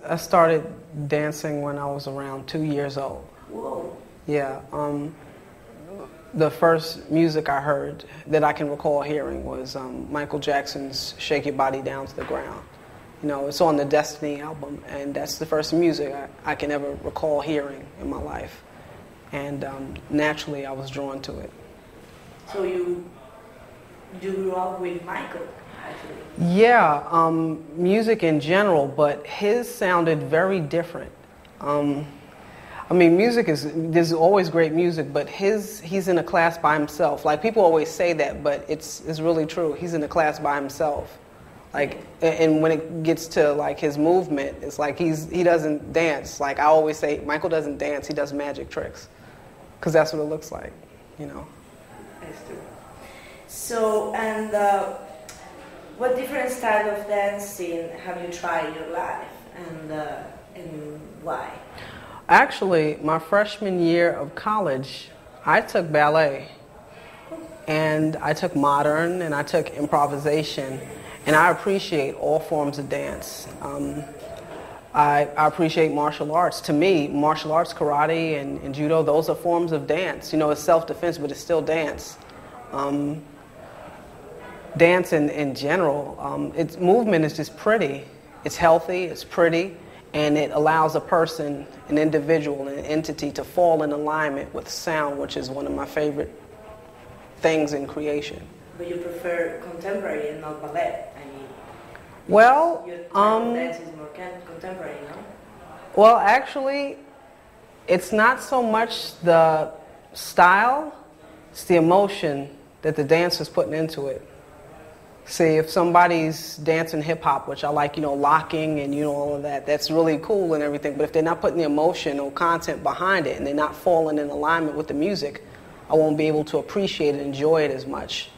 I started dancing when I was around 2 years old. Whoa. Yeah. The first music I heard that I can recall hearing was Michael Jackson's Shake Your Body Down to the Ground. You know, it's on the Destiny album, and that's the first music I can ever recall hearing in my life. And naturally, I was drawn to it. So you grew up with Michael, actually? Yeah, music in general, but his sounded very different. I mean, there's always great music, but he's in a class by himself. Like, people always say that, but it's really true. He's in a class by himself. Like, and when it gets to like his movement, it's like he doesn't dance. Like I always say, Michael doesn't dance, he does magic tricks. Because that's what it looks like, you know. That's true. So, and what different style of dancing have you tried in your life, and why? Actually, my freshman year of college, I took ballet, and I took modern, and I took improvisation, and I appreciate all forms of dance. I appreciate martial arts. To me, martial arts, karate, and judo, those are forms of dance. You know, it's self-defense, but it's still dance. Dance in general, its movement is just pretty. It's healthy, it's pretty, and it allows a person, an individual, an entity to fall in alignment with sound, which is one of my favorite things in creation. But you prefer contemporary and not ballet? I mean, well, your type of dance is more contemporary, no? Well, actually, it's not so much the style, it's the emotion that the dancer's putting into it. See, if somebody's dancing hip-hop, which I like, you know, locking and, you know, all of that, that's really cool and everything, but if they're not putting the emotion or content behind it and they're not falling in alignment with the music, I won't be able to appreciate and enjoy it as much.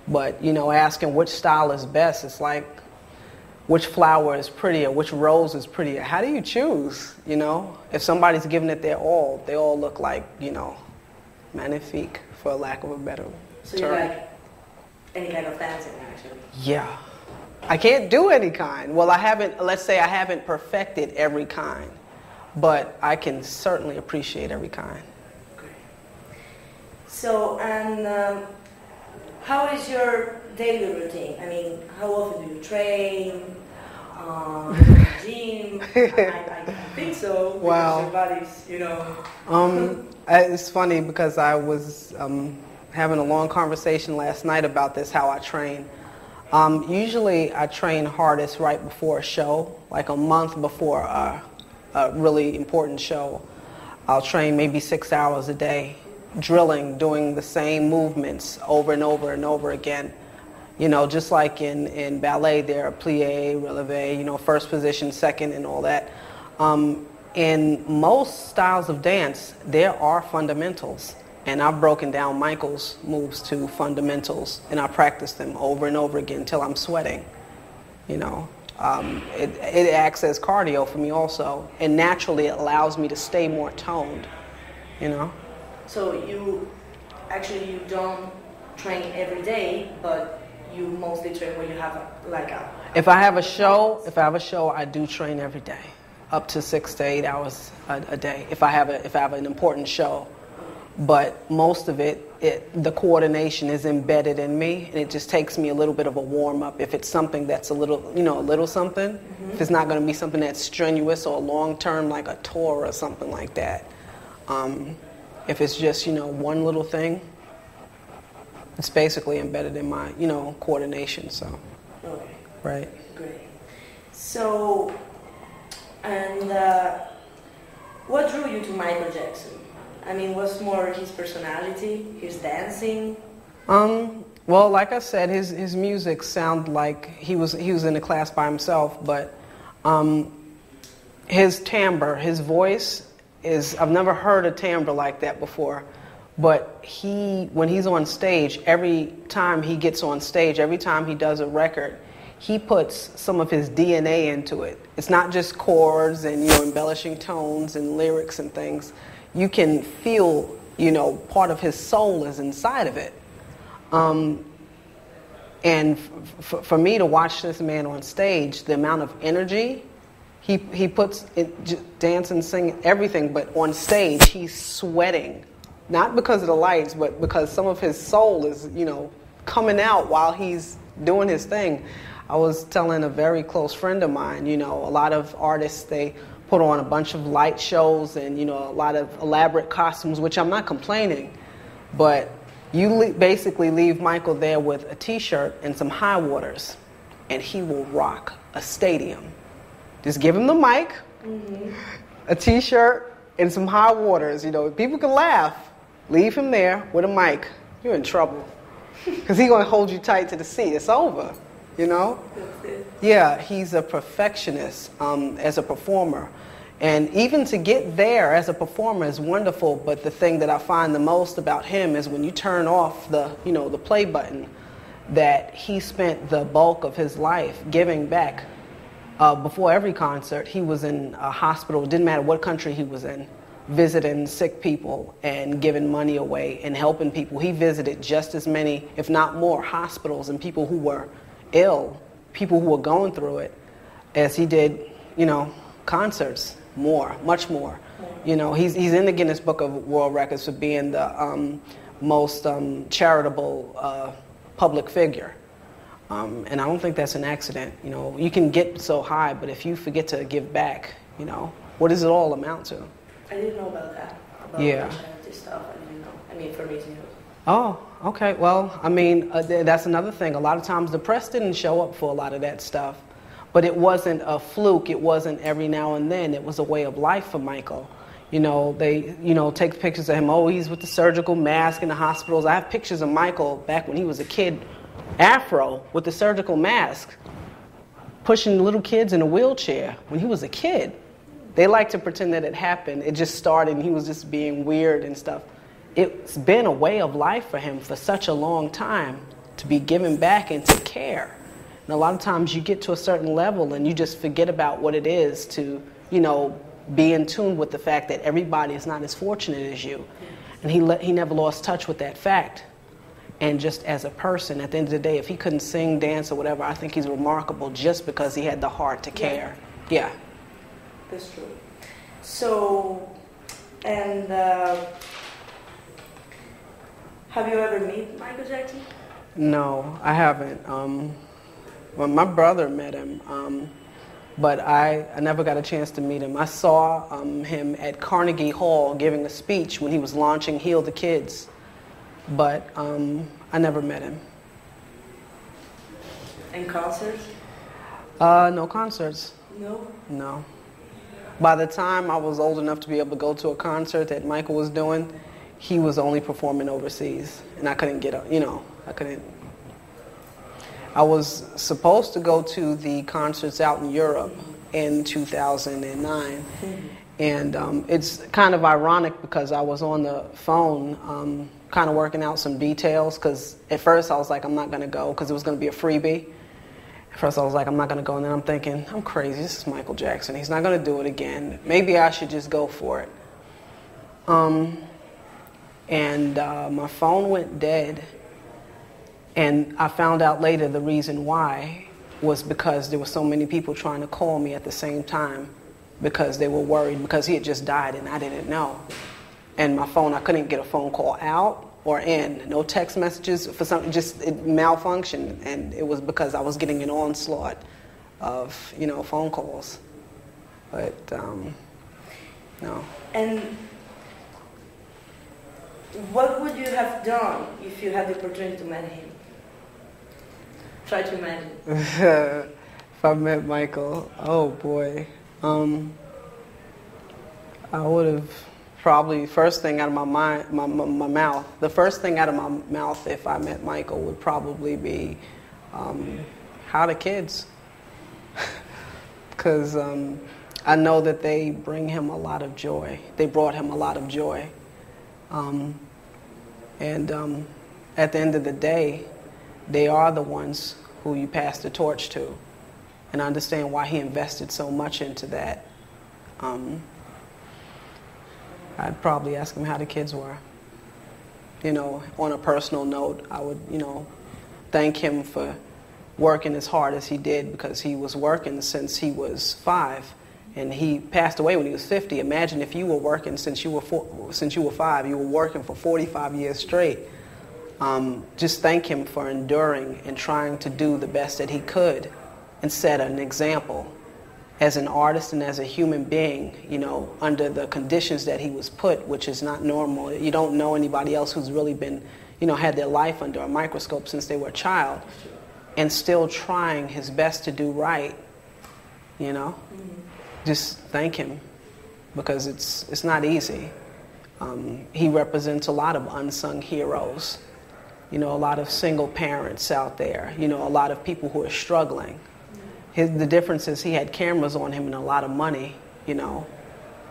But, you know, asking which style is best, it's like, which flower is prettier, which rose is prettier. How do you choose, you know? If somebody's giving it their all, they all look like, you know, magnifique, for lack of a better term. So you like any kind of dancing, actually? Yeah. I can't do any kind. Well, let's say I haven't perfected every kind, but I can certainly appreciate every kind. Great. So, and how is your daily routine? I mean, how often do you train? Gym? I think so. Wow. Your body's, you know. It's funny because I was having a long conversation last night about this, how I train. Usually I train hardest right before a show, like a month before a really important show. I'll train maybe 6 hours a day, drilling, doing the same movements over and over and over again. You know, just like in ballet, there are plie, releve, you know, first position, second, and all that. In most styles of dance, there are fundamentals. And I've broken down Michael's moves to fundamentals, and I practice them over and over again until I'm sweating. You know, it acts as cardio for me also, and naturally it allows me to stay more toned. You know. So you don't train every day, but you mostly train when you have a. If I have a show, I do train every day, up to 6 to 8 hours a day. If I have an important show. But most of the coordination is embedded in me, and it just takes me a little bit of a warm-up. If it's something that's a little something, if it's not going to be something that's strenuous or long-term, like a tour or something like that. If it's just, you know, one little thing, it's basically embedded in my, you know, coordination, so. Okay. Right. Great. So, and what drew you to Michael Jackson? I mean, what's more his personality, his dancing? Well, like I said, his music sounded like he was in a class by himself, but his timbre, his voice is, I've never heard a timbre like that before. But when he's on stage, every time he gets on stage, every time he does a record, he puts some of his DNA into it. It's not just chords and, you know, embellishing tones and lyrics and things. You can feel, you know, part of his soul is inside of it. And for me to watch this man on stage, the amount of energy He puts it, dance and sing, everything, but on stage he's sweating. Not because of the lights, but because some of his soul is, coming out while he's doing his thing. I was telling a very close friend of mine, a lot of artists, they put on a bunch of light shows and, a lot of elaborate costumes, which I'm not complaining, but you basically leave Michael there with a t-shirt and some high waters, and he will rock a stadium. Just give him the mic, a t-shirt, and some high waters. People can laugh. Leave him there with a mic. You're in trouble. Because he's going to hold you tight to the seat. It's over, Yeah, he's a perfectionist as a performer. And even to get there as a performer is wonderful, but the thing that I find the most about him is when you turn off the, the play button, that he spent the bulk of his life giving back. Before every concert, he was in a hospital, didn't matter what country he was in, visiting sick people and giving money away and helping people. He visited just as many, if not more, hospitals and people who were ill, people who were going through it, as he did, concerts. More, much more. He's in the Guinness Book of World Records for being the most charitable public figure. And I don't think that's an accident. You can get so high, but if you forget to give back, what does it all amount to? I didn't know about that. About yeah. The charity stuff. I didn't know. I mean, for reasons. Oh, okay. Well, that's another thing. A lot of times the press didn't show up for a lot of that stuff. But it wasn't a fluke. It wasn't every now and then. It was a way of life for Michael. They, take pictures of him. Oh, he's with the surgical mask in the hospitals. I have pictures of Michael back when he was a kid, afro, with the surgical mask, pushing little kids in a wheelchair when he was a kid. They like to pretend that it happened. It just started and he was just being weird and stuff. It's been a way of life for him for such a long time to be giving back and to care. And a lot of times you get to a certain level and you just forget about what it is to, be in tune with the fact that everybody is not as fortunate as you. And he never lost touch with that fact. And just as a person, at the end of the day, if he couldn't sing, dance, or whatever, I think he's remarkable just because he had the heart to care. Yeah. That's true. So, and have you ever met Michael Jackson? No, I haven't. Well, my brother met him, but I never got a chance to meet him. I saw him at Carnegie Hall giving a speech when he was launching Heal the Kids, but I never met him. And concerts? No concerts. No? No. By the time I was old enough to be able to go to a concert that Michael was doing, he was only performing overseas, and I couldn't get, I couldn't. I was supposed to go to the concerts out in Europe in 2009, and it's kind of ironic because I was on the phone kind of working out some details, because at first I was like, I'm not going to go because it was going to be a freebie. At first I was like, I'm not going to go, and then I'm thinking, I'm crazy, this is Michael Jackson, he's not going to do it again. Maybe I should just go for it. And my phone went dead, and I found out later the reason why was because there were so many people trying to call me at the same time because they were worried because he had just died and I didn't know. And my phone, I couldn't get a phone call out or in, no text messages, for something, just it malfunctioned, and it was because I was getting an onslaught of, phone calls. But, no. And what would you have done if you had the opportunity to meet him? Try to imagine. If I met Michael, oh boy. I would have probably, first thing out of my mouth, the first thing out of my mouth if I met Michael would probably be, how the kids? Because I know that they bring him a lot of joy. They brought him a lot of joy. And at the end of the day, they are the ones who you pass the torch to. And I understand why he invested so much into that. I'd probably ask him how the kids were. On a personal note, I would, thank him for working as hard as he did, because he was working since he was 5. And he passed away when he was 50. Imagine if you were working since you were 5, you were working for 45 years straight. Just thank him for enduring and trying to do the best that he could and set an example as an artist and as a human being, you know, under the conditions that he was put, which is not normal. You don't know anybody else who's really been, you know, had their life under a microscope since they were a child and still trying his best to do right, you know. Just thank him, because it's not easy. He represents a lot of unsung heroes, you know, a lot of single parents out there, you know, a lot of people who are struggling. The difference is he had cameras on him and a lot of money, you know,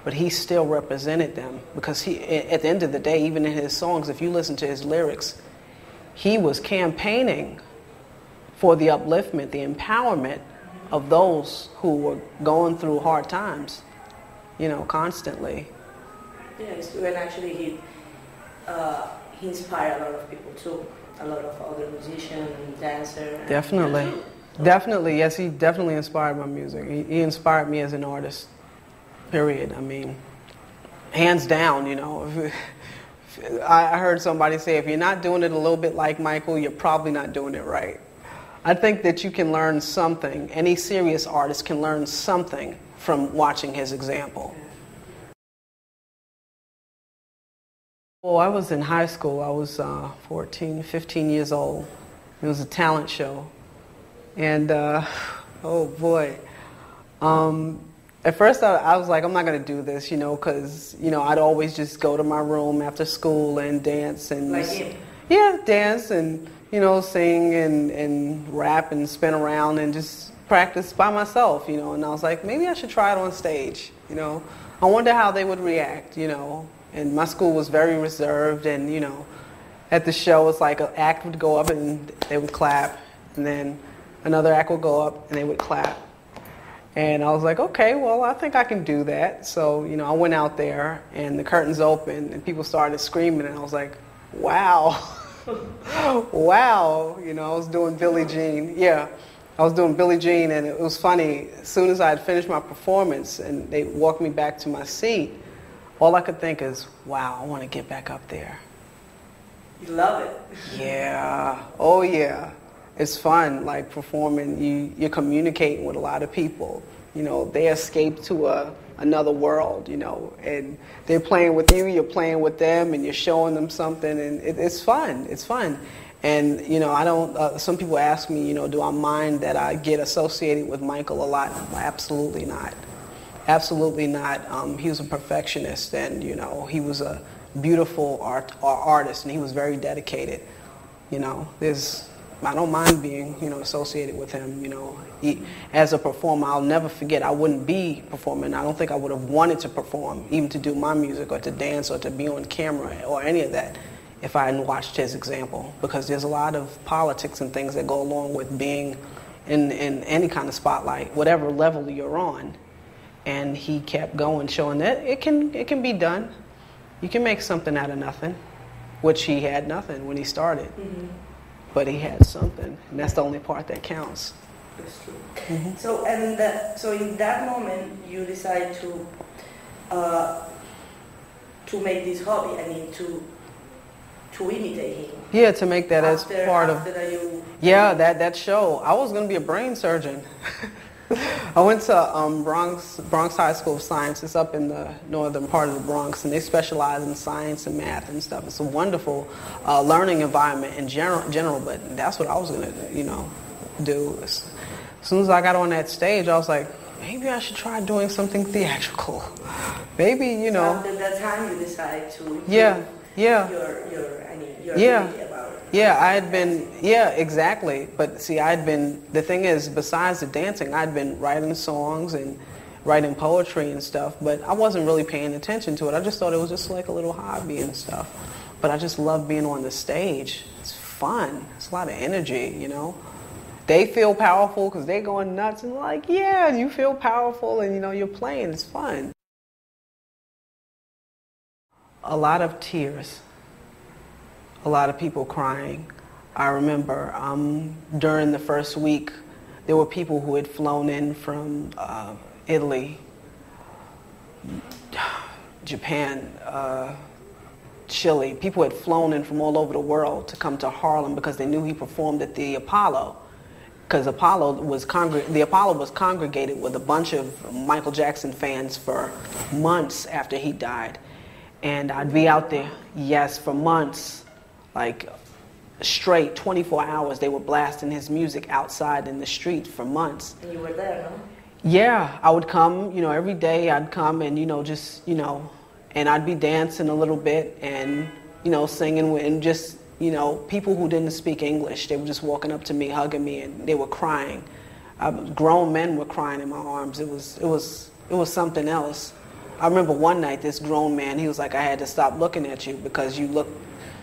but he still represented them, because he, at the end of the day, even in his songs, if you listen to his lyrics, he was campaigning for the upliftment, the empowerment of those who were going through hard times, you know, constantly. Yes, and actually he inspired a lot of people too, a lot of other musicians and dancers. Definitely. Definitely, yes, he definitely inspired my music. He inspired me as an artist, period. I mean, hands down, you know. I heard somebody say, if you're not doing it a little bit like Michael, you're probably not doing it right. I think that you can learn something. Any serious artist can learn something from watching his example. Well, I was in high school. I was 14, 15 years old. It was a talent show. And, oh boy. At first I was like, I'm not going to do this, you know, because, you know, I'd always just go to my room after school and dance. And like him? Yeah, dance and, you know, sing and rap and spin around and just practice by myself, you know. And I was like, maybe I should try it on stage, you know. I wonder how they would react, you know. And my school was very reserved, and, you know, at the show, it's like an act would go up and they would clap, and then another act would go up and they would clap. And I was like, okay, well, I think I can do that. So, you know, I went out there and the curtains opened and people started screaming, and I was like, wow. Wow. You know, I was doing Billie Jean. Yeah, I was doing Billie Jean, and it was funny. As soon as I had finished my performance and they walked me back to my seat, all I could think is, wow, I want to get back up there. You love it. Yeah. Oh, yeah. It's fun, like performing. You're communicating with a lot of people. You know, they escape to another world, you know, and they're playing with you, you're playing with them, and you're showing them something, and it's fun. It's fun. And, you know, I don't, some people ask me, you know, do I mind that I get associated with Michael a lot? Absolutely not. Absolutely not. He was a perfectionist, and, you know, he was a beautiful artist, and he was very dedicated. You know, I don't mind being, you know, associated with him, you know. As a performer, I'll never forget, I wouldn't be performing. I don't think I would have wanted to perform, even to do my music or to dance or to be on camera or any of that, if I hadn't watched his example. Because there's a lot of politics and things that go along with being in any kind of spotlight, whatever level you're on. And he kept going, showing that it can be done. You can make something out of nothing, which he had nothing when he started. Mm-hmm. But he had something, and that's the only part that counts. That's true. Mm-hmm. So in that moment, you decide to make this hobby. I mean, to imitate him. Yeah, to make that as part of. Yeah, that show. I was going to be a brain surgeon. I went to Bronx High School of Science. It's up in the northern part of the Bronx, and they specialize in science and math and stuff. It's a wonderful learning environment in general, but that's what I was going to, you know, do. As soon as I got on that stage, I was like, maybe I should try doing something theatrical. Maybe, you know. So at that time, you decided to. Yeah. Your idea about it. Yeah, I had been, yeah, exactly. But see, the thing is, besides the dancing, I'd been writing songs and writing poetry and stuff, but I wasn't really paying attention to it. I just thought it was just like a little hobby and stuff. But I just love being on the stage. It's fun. It's a lot of energy, you know. They feel powerful because they're going nuts, and like, yeah, you feel powerful, and, you know, you're playing. It's fun. A lot of tears. A lot of people crying. I remember during the first week, there were people who had flown in from Italy Japan, Chile. People had flown in from all over the world to come to Harlem because they knew he performed at the Apollo. Because the Apollo was congregated with a bunch of Michael Jackson fans for months after he died. And I'd be out there, yes, for months, like straight, 24 hours. They were blasting his music outside in the street for months. And you were there, no? Yeah, I would come, you know, every day I'd come and, you know, just, you know, and I'd be dancing a little bit and, you know, singing and just, you know, people who didn't speak English, they were just walking up to me, hugging me, and they were crying. Grown men were crying in my arms. It was something else. I remember one night, this grown man, he was like, I had to stop looking at you because you look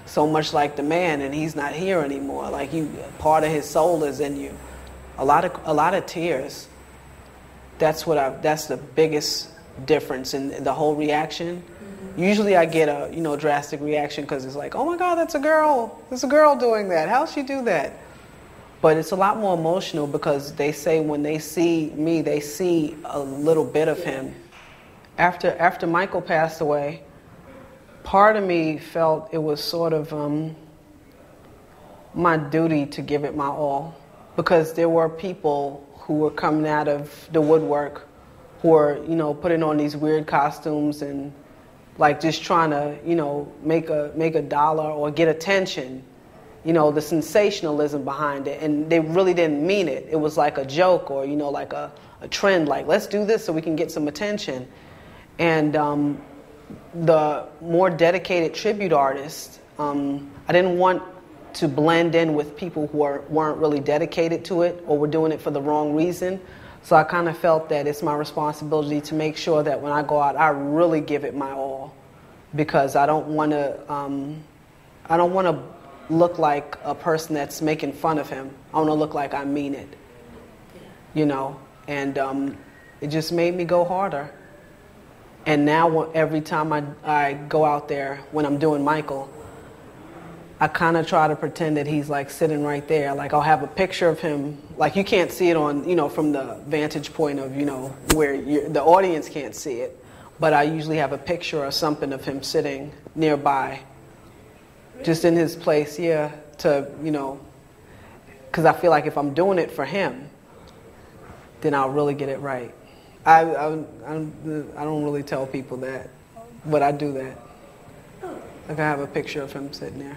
so much like the man, and he's not here anymore. Like, you, part of his soul is in you. A lot of tears. That's the biggest difference in the whole reaction. Usually I get a, you know, drastic reaction because it's like, oh my God, that's a girl. There's a girl doing that. How'd she do that? But it's a lot more emotional because they say when they see me, they see a little bit of him. After Michael passed away, part of me felt it was sort of my duty to give it my all, because there were people who were coming out of the woodwork who were, you know, putting on these weird costumes and like just trying to, you know, make a dollar or get attention, you know, the sensationalism behind it. And they really didn't mean it. It was like a joke or, you know, like a trend, like, let's do this so we can get some attention. And the more dedicated tribute artists, I didn't want to blend in with people who weren't really dedicated to it or were doing it for the wrong reason. So I kind of felt that it's my responsibility to make sure that when I go out, I really give it my all, because I don't want to look like a person that's making fun of him. I want to look like I mean it, you know. And it just made me go harder. And now every time I go out there when I'm doing Michael, I kind of try to pretend that he's like sitting right there. Like, I'll have a picture of him. Like, you can't see it on, you know, from the vantage point of, you know, where the audience can't see it. But I usually have a picture or something of him sitting nearby, just in his place, yeah, to, you know, because I feel like if I'm doing it for him, then I'll really get it right. I don't really tell people that, but I do that. Oh. Like, I have a picture of him sitting there.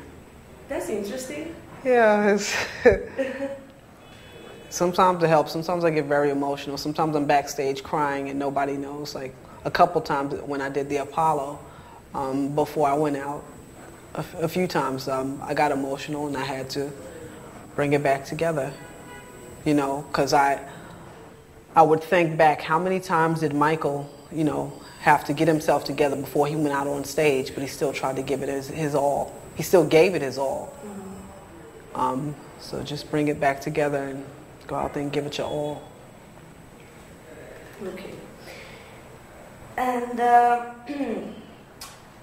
That's interesting. Yeah, sometimes it helps. Sometimes I get very emotional. Sometimes I'm backstage crying and nobody knows. Like a couple times when I did the Apollo, before I went out, a few times I got emotional and I had to bring it back together. You know, because I would think back, how many times did Michael, you know, have to get himself together before he went out on stage, but he still tried to give it his all. He still gave it his all. Mm-hmm. So just bring it back together and go out there and give it your all. Okay. And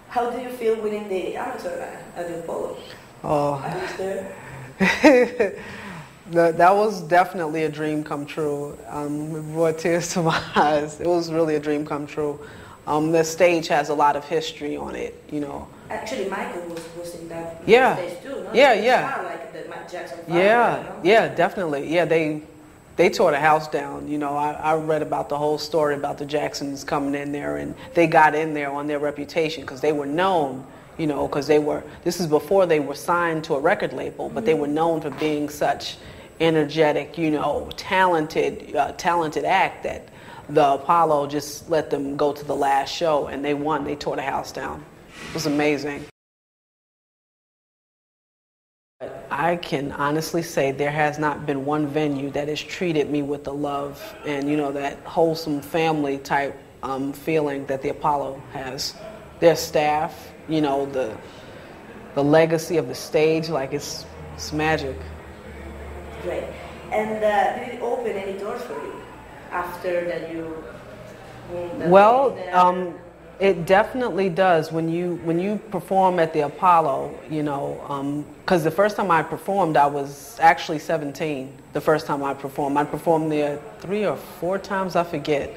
how do you feel winning the amateur at the Apollo? Oh. I was there. That was definitely a dream come true. It brought tears to my eyes. It was really a dream come true. The stage has a lot of history on it, you know. Actually, Michael was in that stage too, no? Yeah. Like the Mike Jackson. Yeah, definitely. Yeah, they tore the house down. You know, I read about the whole story about the Jacksons coming in there, and they got in there on their reputation because they were known, you know, because this is before they were signed to a record label, but they were known for being such energetic, you know, talented act that the Apollo just let them go to the last show, and they won. They tore the house down. It was amazing. I can honestly say there has not been one venue that has treated me with the love and, you know, that wholesome family type feeling that the Apollo has. Their staff, you know, the legacy of the stage, like it's magic. Great. And did it open any doors for you after that you? Well, it definitely does. When you perform at the Apollo, you know, because the first time I performed, I was actually 17. The first time I performed there 3 or 4 times, I forget.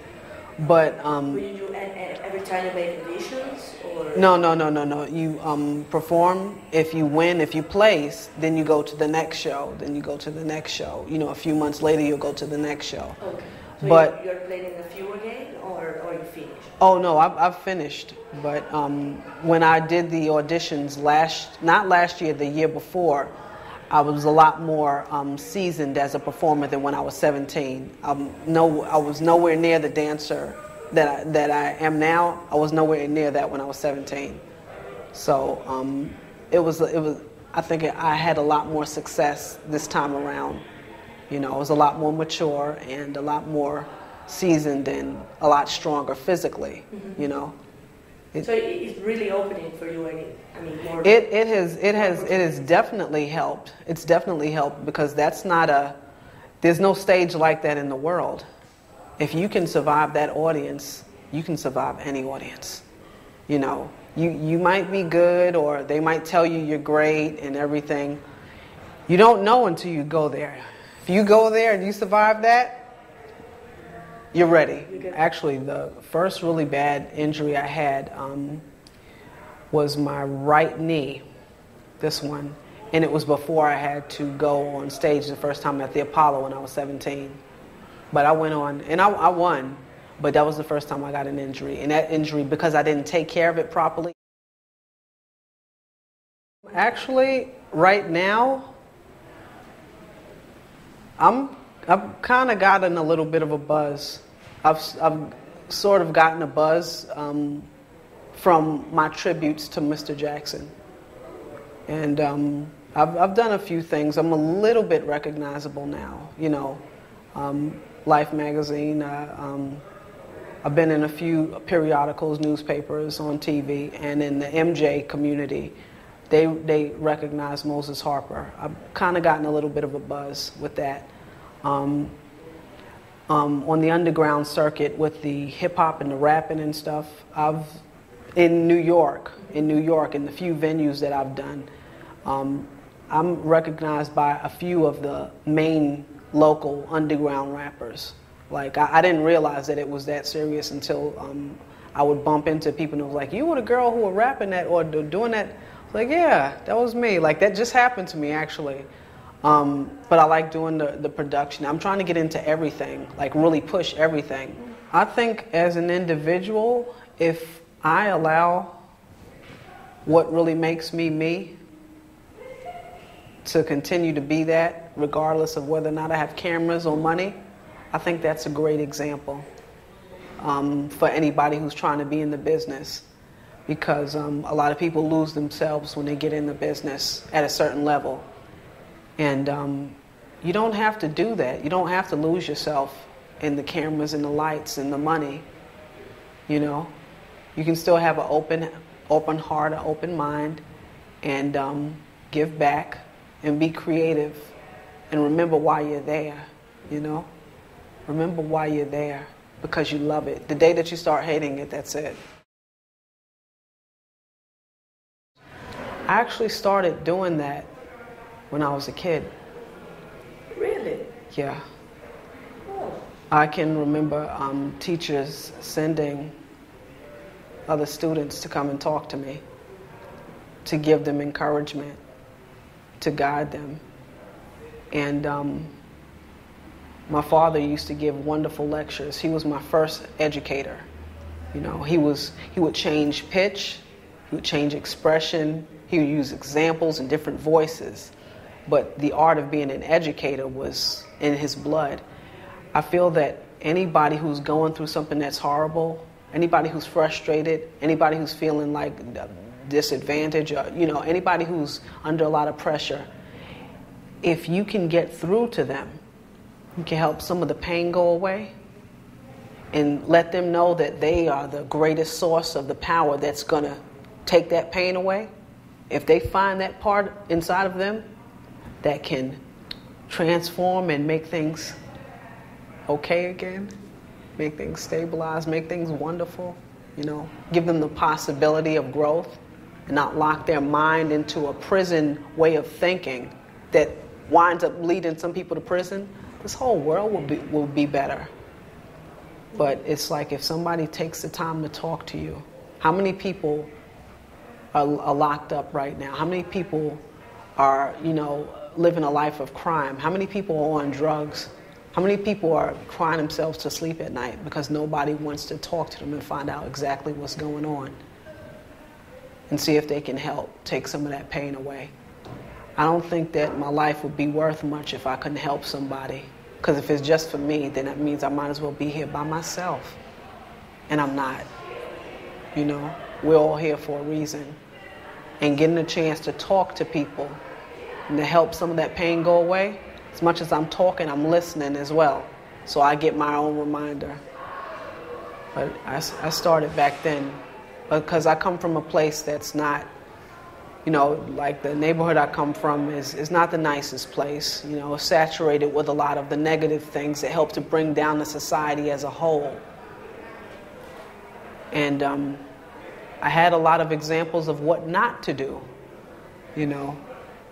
But you do every every time you make auditions, or? No. You perform. If you win, if you place, then you go to the next show. Then you go to the next show. You know, a few months later, you'll go to the next show. Okay. So but you're playing a few again, or you finished? Oh no, I've finished. But when I did the auditions not last year, the year before, I was a lot more seasoned as a performer than when I was 17. I was nowhere near the dancer that I am now. I was nowhere near that when I was 17. So it was. I think I had a lot more success this time around. You know, I was a lot more mature and a lot more seasoned and a lot stronger physically. Mm-hmm. You know. So it's really opening for you. More. It has definitely helped. It's definitely helped because there's no stage like that in the world. If you can survive that audience, you can survive any audience. You know, you might be good, or they might tell you you're great and everything. You don't know until you go there. If you go there and you survive that, you're ready. Actually, the first really bad injury I had was my right knee, this one, and it was before I had to go on stage the first time at the Apollo when I was 17. But I went on, and I won, but that was the first time I got an injury. And that injury, because I didn't take care of it properly. Actually, right now, I've kind of gotten a little bit of a buzz. I've sort of gotten a buzz from my tributes to Mr. Jackson. And I've done a few things. I'm a little bit recognizable now, you know. Life magazine. I've been in a few periodicals, newspapers, on TV, and in the MJ community, they recognize Moses Harper. I've kind of gotten a little bit of a buzz with that. On the underground circuit with the hip hop and the rapping and stuff, in New York, in the few venues that I've done, I'm recognized by a few of the main local underground rappers. Like, I didn't realize that it was that serious until I would bump into people and it was like, you were the girl who were rapping that or doing that? I was like, yeah, that was me. Like, that just happened to me, actually. But I like doing the production. I'm trying to get into everything, like really push everything. I think as an individual, if I allow what really makes me me to continue to be that, regardless of whether or not I have cameras or money, I think that's a great example for anybody who's trying to be in the business. Because a lot of people lose themselves when they get in the business at a certain level. And you don't have to do that. You don't have to lose yourself in the cameras and the lights and the money. You know, you can still have an open heart, an open mind, and give back and be creative and remember why you're there, you know? Remember why you're there, because you love it. The day that you start hating it, that's it. I actually started doing that when I was a kid. Really? Yeah. Oh. I can remember teachers sending other students to come and talk to me, to give them encouragement, to guide them. And my father used to give wonderful lectures. He was my first educator. You know, he would change pitch, he would change expression, he would use examples and different voices. But the art of being an educator was in his blood. I feel that anybody who's going through something that's horrible, anybody who's frustrated, anybody who's feeling like disadvantage, or, you know, anybody who's under a lot of pressure, if you can get through to them, you can help some of the pain go away and let them know that they are the greatest source of the power that's going to take that pain away. If they find that part inside of them that can transform and make things okay again, make things stabilize, make things wonderful, you know, give them the possibility of growth and not lock their mind into a prison way of thinking that winds up leading some people to prison, this whole world will be better. But it's like if somebody takes the time to talk to you, how many people are locked up right now? How many people are, living a life of crime? How many people are on drugs? How many people are crying themselves to sleep at night because nobody wants to talk to them and find out exactly what's going on and see if they can help take some of that pain away? I don't think that my life would be worth much if I couldn't help somebody. Because if it's just for me, then that means I might as well be here by myself. And I'm not. We're all here for a reason. And getting a chance to talk to people and to help some of that pain go away, as much as I'm talking, I'm listening as well. So I get my own reminder. But I started back then because I come from a place that's not, like the neighborhood I come from is not the nicest place. It's saturated with a lot of the negative things that help to bring down the society as a whole. And I had a lot of examples of what not to do,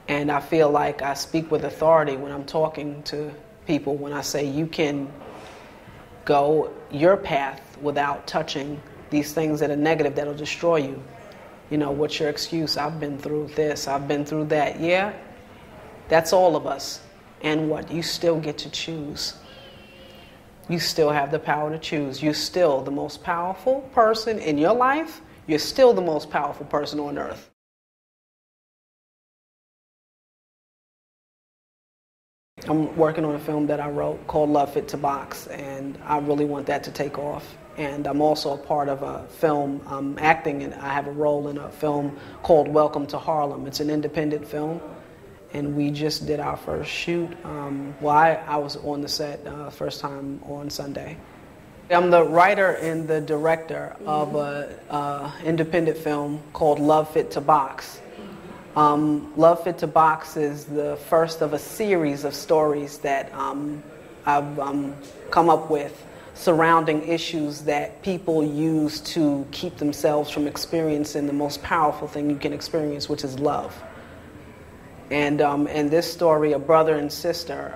and I feel like I speak with authority when I'm talking to people, when I say you can go your path without touching these things that are negative that'll destroy you. What's your excuse? I've been through this, I've been through that. Yeah, that's all of us. And what? You still get to choose. You still have the power to choose. You're still the most powerful person in your life. You're still the most powerful person on earth. I'm working on a film that I wrote called Love Fit to Box, and I really want that to take off. And I'm also a part of a film acting, and I have a role in a film called Welcome to Harlem. It's an independent film, and we just did our first shoot. I was on the set first time on Sunday. I'm the writer and the director of an independent film called Love Fit to Box. Love Fit to Box is the first of a series of stories that I've come up with surrounding issues that people use to keep themselves from experiencing the most powerful thing you can experience, which is love. And in this story, a brother and sister,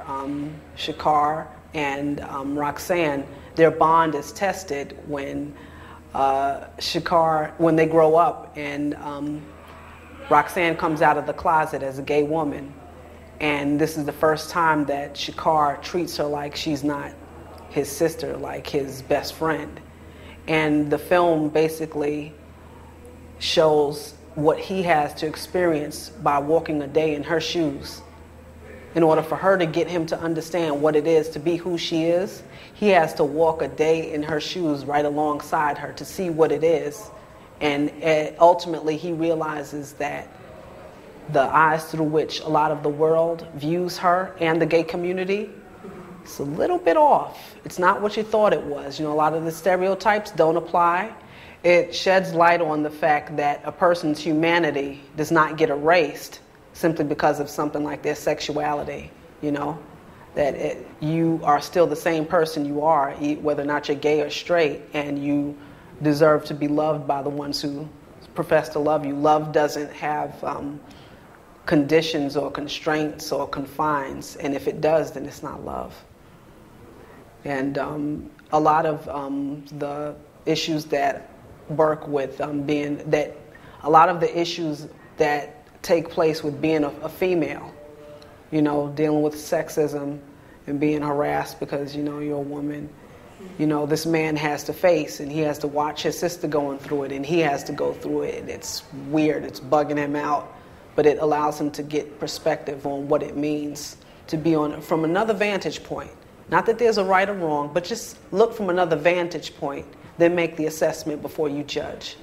Shakar and Roxanne, their bond is tested when when they grow up, and Roxanne comes out of the closet as a gay woman. And this is the first time that Shakar treats her like she's not his sister, like his best friend. And the film basically shows what he has to experience by walking a day in her shoes. In order for her to get him to understand what it is to be who she is, he has to walk a day in her shoes right alongside her to see what it is. And ultimately he realizes that the eyes through which a lot of the world views her and the gay community, it's a little bit off. It's not what you thought it was. A lot of the stereotypes don't apply. It sheds light on the fact that a person's humanity does not get erased simply because of something like their sexuality, that you are still the same person you are, whether or not you're gay or straight, and you deserve to be loved by the ones who profess to love you. Love doesn't have conditions or constraints or confines, and if it does, then it's not love. And a lot of the issues that work with a lot of the issues that take place with being a female, dealing with sexism and being harassed because, you're a woman. This man has to face, and he has to watch his sister going through it, and he has to go through it, and it's weird, it's bugging him out, but it allows him to get perspective on what it means to be from another vantage point. Not that there's a right or wrong, but just look from another vantage point, then make the assessment before you judge.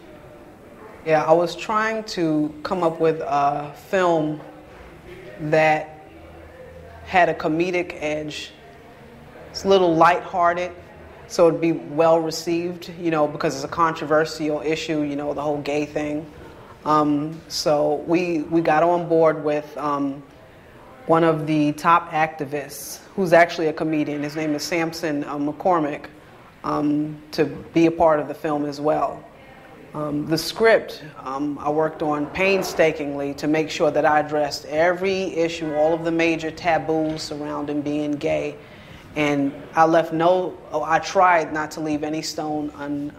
Yeah, I was trying to come up with a film that had a comedic edge. It's a little lighthearted, so it'd be well received, because it's a controversial issue, the whole gay thing. So we got on board with one of the top activists, who's actually a comedian. His name is Samson McCormick, to be a part of the film as well. The script I worked on painstakingly to make sure that I addressed every issue, all of the major taboos surrounding being gay, And I tried not to leave any stone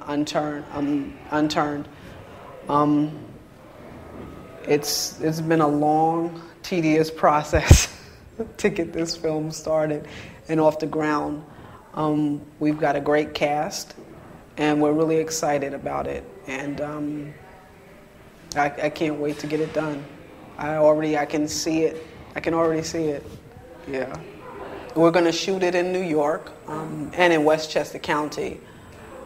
unturned. It's been a long, tedious process to get this film started and off the ground. We've got a great cast, and we're really excited about it. And I can't wait to get it done. I can see it. I can already see it. Yeah. We're going to shoot it in New York and in Westchester County.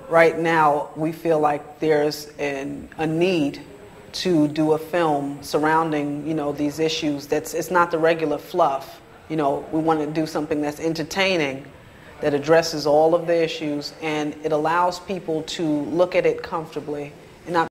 Right now, we feel like there's a need to do a film surrounding, these issues. It's not the regular fluff. We want to do something that's entertaining, that addresses all of the issues, and it allows people to look at it comfortably and not